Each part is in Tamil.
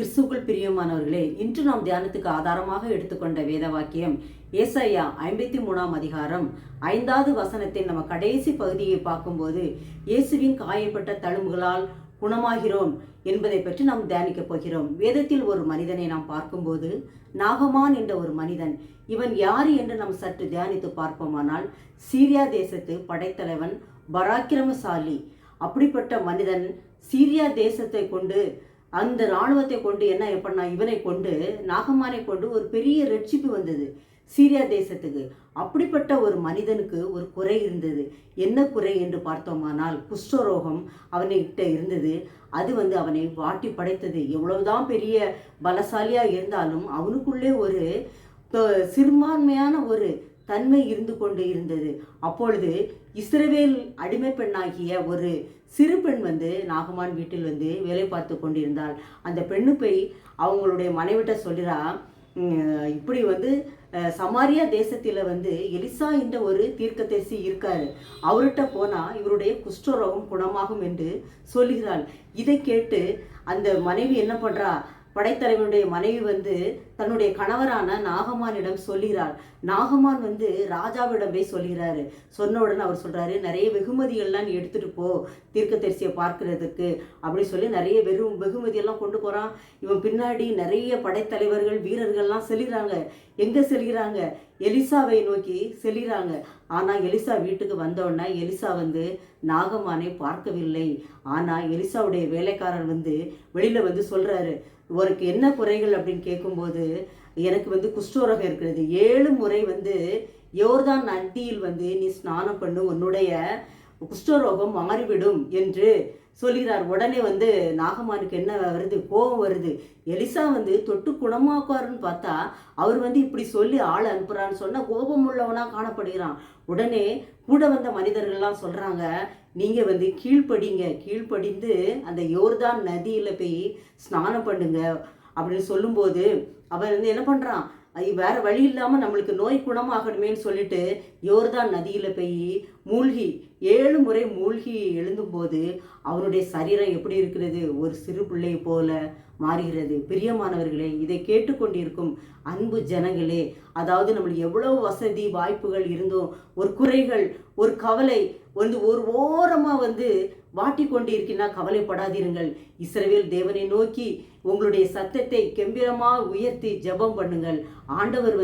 கிறிஸ்துவுக்குள் பிரியமானவர்களே, இன்று நாம் தியானத்துக்கு ஆதாரமாக எடுத்துக்கொண்ட வேத வாக்கியம் ஏசாயா 53ஆம் அதிகாரம் 5வது வசனத்தின் நம்ம கடைசி பகுதியை பார்க்கும்போது, இயேசுவின் காயப்பட்ட தழும்புகளால் குணமாகிறோம் என்பதை பற்றி நாம் தியானிக்கப் போகிறோம். வேதத்தில் ஒரு மனிதனை நாம் பார்க்கும்போது, நாகமான் என்ற ஒரு மனிதன், இவன் யார் என்று நாம் சற்று தியானித்து பார்ப்போமானால், சீரியா தேசத்து படைத்தலைவன், பராக்கிரமசாலி. அப்படிப்பட்ட மனிதன் சீரியா தேசத்தை கொண்டு, அந்த இராணுவத்தை கொண்டு என்ன பண்ணா, இவனை கொண்டு, நாகமானை கொண்டு ஒரு பெரிய ரட்சிப்பு வந்தது சீரியா தேசத்துக்கு. அப்படிப்பட்ட ஒரு மனிதனுக்கு ஒரு குறை இருந்தது. என்ன குறை என்று பார்த்தோமானால், குஷ்டரோகம் அவன்கிட்ட இருந்தது. அது அவனை வாட்டி படைத்தது. எவ்வளவுதான் பெரிய பலசாலியாக இருந்தாலும் அவனுக்குள்ளே ஒரு சிறுபான்மையான ஒரு தன்மை இருந்து கொண்டு இருந்தது. அப்பொழுது இஸ்ரவேல் அடிமை பெண்ணாகிய ஒரு சிறு பெண் நாகமான் வீட்டில் வேலை பார்த்து கொண்டிருந்தாள். அந்த பெண்ணு போய் அவங்களுடைய மனைவிட்ட சொல்கிறா, இப்படி சமாரியா தேசத்தில் எலிசா என்ற ஒரு தீர்க்கதரிசி இருக்காரு, அவர்கிட்ட போனால் இவருடைய குஷ்டரோகம் குணமாகும் என்று சொல்லுகிறாள். இதை கேட்டு அந்த மனைவி என்ன பண்ணுறா, படைத்தலைவனுடைய மனைவி தன்னுடைய கணவரான நாகமானிடம் சொல்கிறார். நாகமான் ராஜாவிடம் போய் சொல்கிறாரு. சொன்ன உடனே அவர் சொல்கிறாரு, நிறைய வெகுமதிகள்லாம் நீ எடுத்துகிட்டு போ தீர்க்கதரிசியை பார்க்கறதுக்கு அப்படி சொல்லி நிறைய வெகுமதியெல்லாம் கொண்டு போகிறான். இவன் பின்னாடி நிறைய படைத்தலைவர்கள் வீரர்கள்லாம் செல்கிறாங்க. எங்கே செல்கிறாங்க? எலிசாவை நோக்கி செல்கிறாங்க. ஆனால் எலிசா வீட்டுக்கு வந்தோடனே எலிசா நாகமானை பார்க்கவில்லை. ஆனால் எலிசாவுடைய வேலைக்காரர் வெளியில் சொல்கிறாரு, உனக்கு என்ன குறைகள் அப்படின்னு கேட்கும்போது, எனக்கு குஷ்டரோகம் இருக்கிறது. 7 முறை யோர்தான் நதியில் நீ ஸ்நானம் பண்ணு, உன்னுடைய குஷ்டரோகம் மாறிவிடும் என்று சொல்கிறார். உடனே நாகமானுக்கு என்ன வருது, கோபம் வருது. எலிசா தொட்டு குணமாக்குவாருன்னு பார்த்தா அவர் இப்படி சொல்லி ஆள் அனுப்புறான்னு சொன்னால் கோபம் உள்ளவனாக காணப்படுகிறான். உடனே கூட வந்த மனிதர்கள்லாம் சொல்கிறாங்க, நீங்கள் கீழ்ப்படிந்து அந்த யோர்தான் நதியில் போய் ஸ்நானம் பண்ணுங்க அப்படின்னு சொல்லும்போது அவன் என்ன பண்ணுறான், வேற வழி இல்லாமல் நம்மளுக்கு நோய் குணமாகணுமேன்னு சொல்லிட்டு யோர்தான் நதியில் போய் மூழ்கி 7 முறை மூழ்கி எழுந்தும்போது அவனுடைய சரீரம் எப்படி இருக்கிறது, ஒரு சிறு பிள்ளை போல மாறுகிறது. பிரியமானவர்களே, இதை கேட்டுக்கொண்டிருக்கும் அன்பு ஜனங்களே, அதாவது நம்மளுக்கு எவ்வளவு வசதி வாய்ப்புகள் இருந்தோம், ஒரு குறைகள், ஒரு கவலை ஒரு ஓரமாக வாட்டி கொண்டு இருக்கினா கவலைப்படாதீர்கள். இஸ்ரவேல் தேவனை நோக்கி உங்களுடைய சத்தத்தை கெம்பீரமாக உயர்த்தி ஜெபம் பண்ணுங்கள். ஆண்டவர்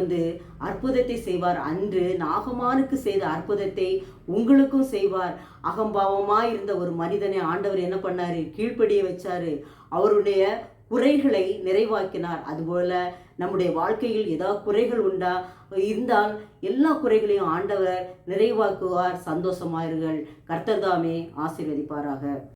அற்புதத்தை செய்வார். அன்று நாகமானுக்கு செய்த அற்புதத்தை உங்களுக்கும் செய்வார். அகம்பாவமாக இருந்த ஒரு மனிதனை ஆண்டவர் என்ன பண்ணாரு, கீழ்ப்படிய வச்சாரு. அவருடைய குறைகளை நிறைவாக்கினார். அதுபோல நம்முடைய வாழ்க்கையில் ஏதாவது குறைகள் இருந்தால் எல்லா குறைகளையும் ஆண்டவர் நிறைவாக்குவார். சந்தோஷமாயிருங்கள். கர்த்தர் தாமே ஆசீர்வதிப்பாராக.